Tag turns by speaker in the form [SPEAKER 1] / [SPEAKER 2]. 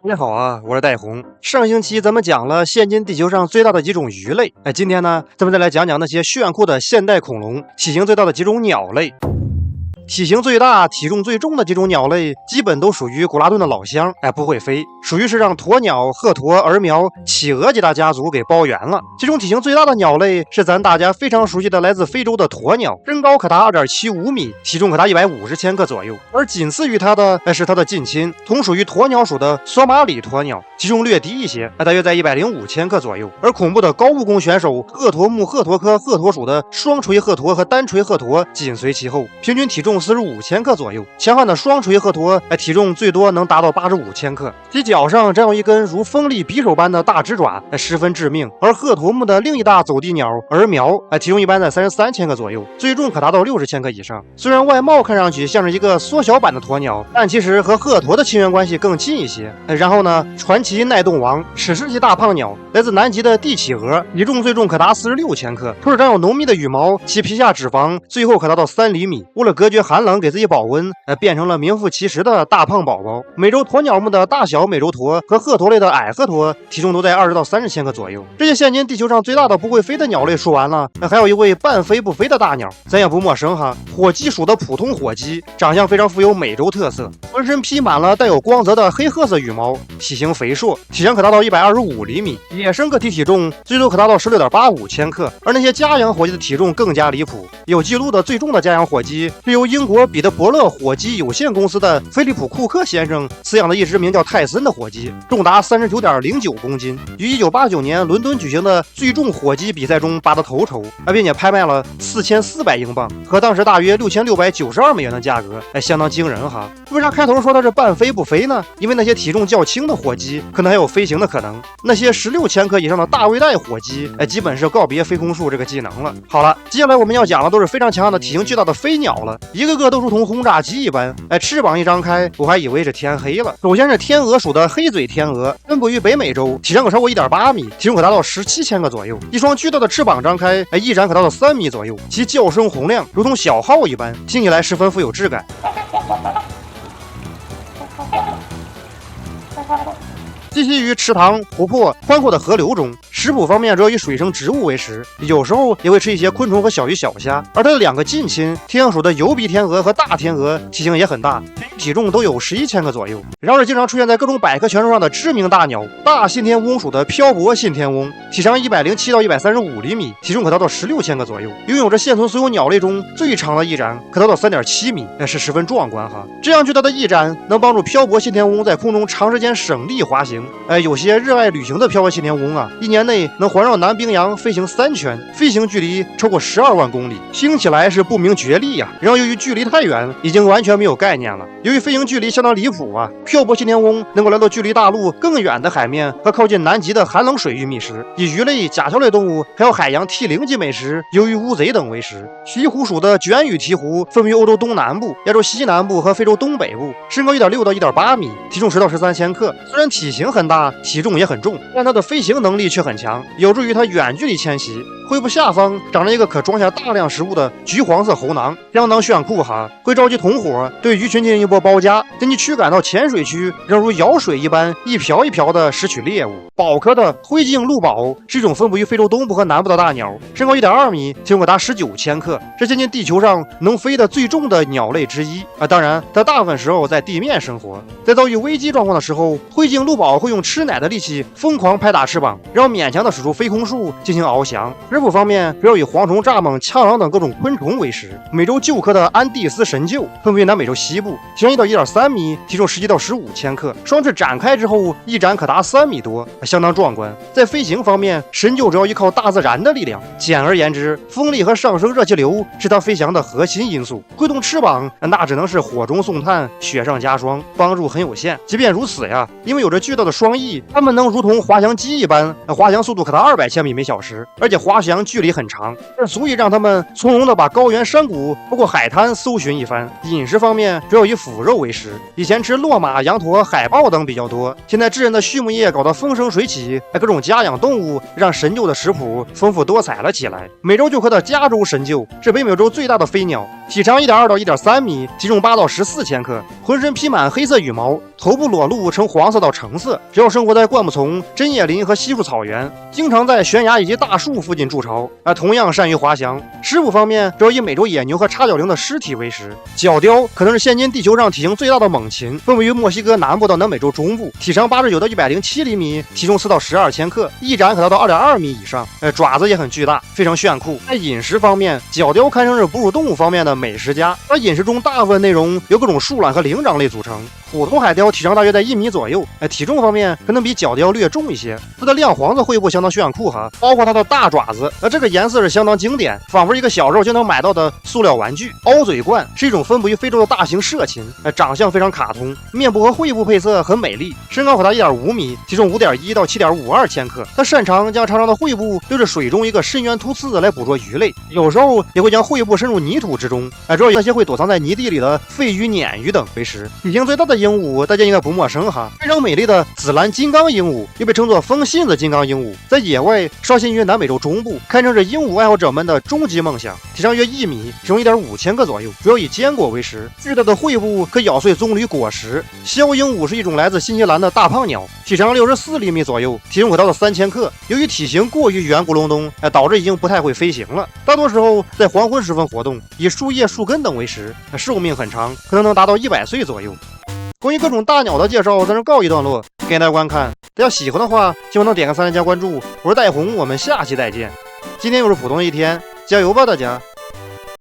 [SPEAKER 1] 大家好啊，我是戴红。上星期咱们讲了现今地球上最大的几种鱼类，今天呢，咱们再来讲讲那些炫酷的现代恐龙，体型最大的几种鸟类。体型最大、体重最重的几种鸟类，基本都属于古拉顿的老乡，不会飞，属于是让鸵鸟、鹤鸵、儿苗、企鹅几大家族给包圆了。其中体型最大的鸟类是咱大家非常熟悉的来自非洲的鸵鸟，身高可达2.75米，体重可达150千克左右。而仅次于它的是它的近亲，同属于鸵鸟属的索马里鸵鸟，体重略低一些，大约在105千克左右。而恐怖的高务工选手鹤鸵目鹤鸵科鹤鸵属的双垂鹤鸵和单垂鹤鸵紧随其后，平均体重45千克左右。强悍的双垂鹤鸵体重最多能达到85千克，其脚上长有一根如锋利匕首般的大直爪，十分致命。而鹤鸵目的另一大走地鸟儿苗，体重一般在33千克左右，最重可达到60千克以上。虽然外貌看上去像是一个缩小版的鸵鸟，但其实和鹤鸵的亲缘关系更近一些。然后呢，传奇耐冻王史诗级大胖鸟来自南极的帝企鹅，体重最重可达46千克，除了长有浓密的羽毛，其皮下脂肪最后可达到3厘米。为了隔绝寒冷，给自己保温，变成了名副其实的大胖宝宝。美洲鸵鸟目的大小美洲鸵和鹤鸵类的矮鹤鸵体重都在20到30千克左右。这些现今地球上最大的不会飞的鸟类说完了，还有一位半飞不飞的大鸟，咱也不陌生哈，火鸡属的普通火鸡，长相非常富有美洲特色，浑身披满了带有光泽的黑褐色羽毛，体型肥硕，体长可达到125厘米，野生个体体重最多可达到16.85千克。而那些家养火鸡的体重更加离谱，有记录的最重的家养火鸡是由英国彼得伯勒火鸡有限公司的菲利普库克先生饲养的一只名叫泰森的火鸡，重达39.09公斤，于1989年伦敦举行的最重火鸡比赛中拔得头筹，并且拍卖了4400英镑，和当时大约6692美元的价格，相当惊人哈。为啥开头说它是半飞不飞呢？因为那些体重较轻的火鸡可能还有飞行的可能，那些16千克以上的大胃袋火鸡，基本是告别飞空术这个技能了。好了，接下来我们要讲的都是非常强悍的体型巨大的飞鸟了，一个个都如同轰炸机一般，翅膀一张开，我还以为是天黑了。首先是天鹅属的黑嘴天鹅，分布于北美洲，体长可超过1.8米，体重可达到17千克左右，一双巨大的翅膀张开，翼展可达到3米左右，其叫声洪亮，如同小号一般，听起来十分富有质感。栖息于池塘、湖泊、宽阔的河流中，食谱方面主要以水生植物为食，有时候也会吃一些昆虫和小鱼小虾。而它的两个近亲天鹅属的油鼻天鹅和大天鹅体型也很大，体重都有11千克左右。然而经常出现在各种百科全书上的知名大鸟大信天翁属的漂泊信天翁，体长107到135厘米，体重可达到16千克左右，拥有着现存所有鸟类中最长的翼展，可达到3.7米，是十分壮观哈。这样巨大的翼展能帮助漂泊信天翁在空中长时间省力滑行。有些热爱旅行的漂泊信天翁啊，一年内能环绕南冰洋飞行3圈，飞行距离超过12万公里，听起来是不明觉厉呀。然后由于距离太远，已经完全没有概念了。由于飞行距离相当离谱啊，漂泊信天翁能够来到距离大陆更远的海面和靠近南极的寒冷水域觅食，以鱼类、甲壳类动物还有海洋鹈鸫级美食鱿鱼、乌贼等为食。鹈鹕属的卷羽鹈鹕分布于欧洲东南部、亚洲西南部和非洲东北部，身高1.6到1.8米，体重10到13千克。虽然体型很大，体重也很重，但它的飞行能力却很强，有助于它远距离迁徙。喙部下方长着一个可装下大量食物的橘黄色喉囊，相当炫酷哈，会召集同伙对鱼群进行一波包夹，将其驱赶到浅水区，仍如舀水一般一瓢一瓢地拾取猎物。宝科的灰颈鹿宝是一种分布于非洲东部和南部的大鸟，身高1.2米，体重可达19千克，是现今地球上能飞得最重的鸟类之一当然，它大部分时候在地面生活。在遭遇危机状况的时候，灰颈鹿宝会用吃奶的力气疯狂拍打翅膀，然后勉强的使出飞空术进行翱翔。食谱方面主要以蝗虫、蚱蜢、蜣螂等各种昆虫为食。美洲鹫科的安第斯神鹫分布于南美洲西部，体长1到1.3米，体重17到15千克，双翅展开之后翼展可达3米多，相当壮观。在飞行方面，神鹫主要依靠大自然的力量，简而言之，风力和上升热气流是它飞翔的核心因素。挥动翅膀那只能是火中送炭，雪上加霜，帮助很有限。即便如此呀，因为有着巨大的双翼，它们能如同滑翔机一般，滑翔速度可达200千米每小时，而且滑翔距离很长，这足以让他们从容的把高原山谷包括海滩搜寻一番。饮食方面主要以腐肉为食，以前吃骆马、羊驼、海豹等比较多，现在智人的畜牧业搞得风生水起，各种家养动物让神鹫的食谱丰富多彩了起来。美洲鹫科的加州神鹫是北美洲最大的飞鸟，体长1.2到1.3米，体重8到14千克，浑身披满黑色羽毛，头部裸露呈黄色到橙色，主要生活在灌木丛、针叶林和稀树草原，经常在悬崖以及大树附近筑巢，同样善于滑翔。食物方面主要以美洲野牛和叉角羚的尸体为食。角雕可能是现今地球上体型最大的猛禽，分布于墨西哥南部到南美洲中部，体长89到107厘米，体重4到12千克，翼展可达到2.2米以上，爪子也很巨大，非常炫酷。在饮食方面，角雕堪称是哺乳动物方面的美食家，而饮食中大部分内容由各种树懒和灵长类组成。普通海雕体长大约在1米左右，体重方面可能比角雕略重一些。它的亮黄色喙部相当炫酷哈，包括它的大爪子，这个颜色是相当经典，仿佛一个小时候就能买到的塑料玩具。凹嘴鹳是一种分布于非洲的大型涉禽，长相非常卡通，面部和喙部配色很美丽，身高可达1.5米，体重5.1到7.52千克。它擅长将长长的喙部对着水中一个深圆突刺来捕捉鱼类，有时候也会将喙部深入泥土之中，主要那些会躲藏在泥地里的肺鱼、鲶鱼等为食。体型最大的鹦鹉大家应该不陌生哈，非常美丽的紫蓝金刚鹦鹉又被称作风信子金刚鹦鹉，在野外稍新于南美洲中部，堪称是鹦鹉爱好者们的终极梦想。体长约1米，体重1.5千克左右，主要以坚果为食，巨大的喙部可咬碎棕榈果实。枭鹦鹉是一种来自新西兰的大胖鸟，体长64厘米左右，体重可达到3000克。由于体型过于圆咕隆咚，导致已经不太会飞行了，大多时候在黄昏时分活动，以树叶、树根等为食，寿命很长，可能达到100岁左右。关于各种大鸟的介绍，咱这告一段落，感谢大家观看。大家喜欢的话，希望能点个3连加关注。我是戴红，我们下期再见。今天又是普通的一天，加油吧，大家！